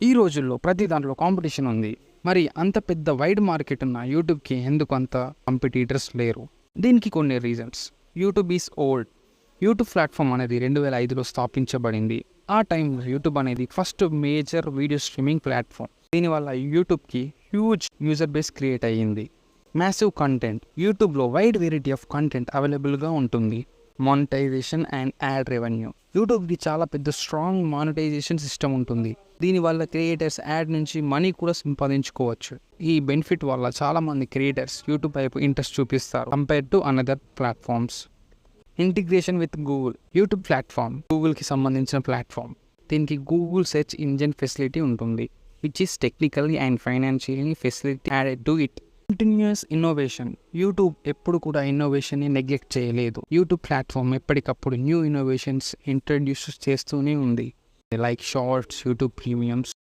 ఈ రోజుల్లో ప్రతి దాంట్లో కాంపిటీషన్ ఉంది. మరి అంత పెద్ద వైడ్ మార్కెట్ ఉన్న యూట్యూబ్కి ఎందుకు అంత కాంపిటీటర్స్ లేరు? దీనికి కొన్ని reasons. YouTube is old. YouTube platform అనేది 2005లో స్థాపించబడింది. ఆ టైంలో యూట్యూబ్ అనేది first major video streaming platform. దీనివల్ల యూట్యూబ్కి హ్యూజ్ యూజర్ బేస్ క్రియేట్ అయ్యింది. Massive content. యూట్యూబ్లో వైడ్ వెరైటీ ఆఫ్ కంటెంట్ అవైలబుల్గా ఉంటుంది. Monetization and ad revenue. యూట్యూబ్కి చాలా పెద్ద స్ట్రాంగ్ మానిటైజేషన్ సిస్టమ్ ఉంటుంది. దీనివల్ల క్రియేటర్స్ యాడ్ నుంచి మనీ కూడా సంపాదించుకోవచ్చు. ఈ బెనిఫిట్ వల్ల చాలామంది క్రియేటర్స్ యూట్యూబ్ వైపు ఇంట్రెస్ట్ చూపిస్తారు compare to another platforms. Integration with Google. YouTube platform గూగుల్కి సంబంధించిన ప్లాట్ఫామ్. దీనికి గూగుల్ సెర్చ్ ఇంజిన్ ఫెసిలిటీ ఉంటుంది, which is technically and financially facility added to it. Continuous innovation. YouTube ఎప్పుడు కూడా ఇన్నోవేషన్ని నెగ్లెక్ట్ చేయలేదు. యూట్యూబ్ ప్లాట్ఫామ్ ఎప్పటికప్పుడు న్యూ ఇన్నోవేషన్స్ ఇంట్రడ్యూస్ చేస్తూనే ఉంది, లైక్ షార్ట్స్, యూట్యూబ్ ప్రీమియమ్స్,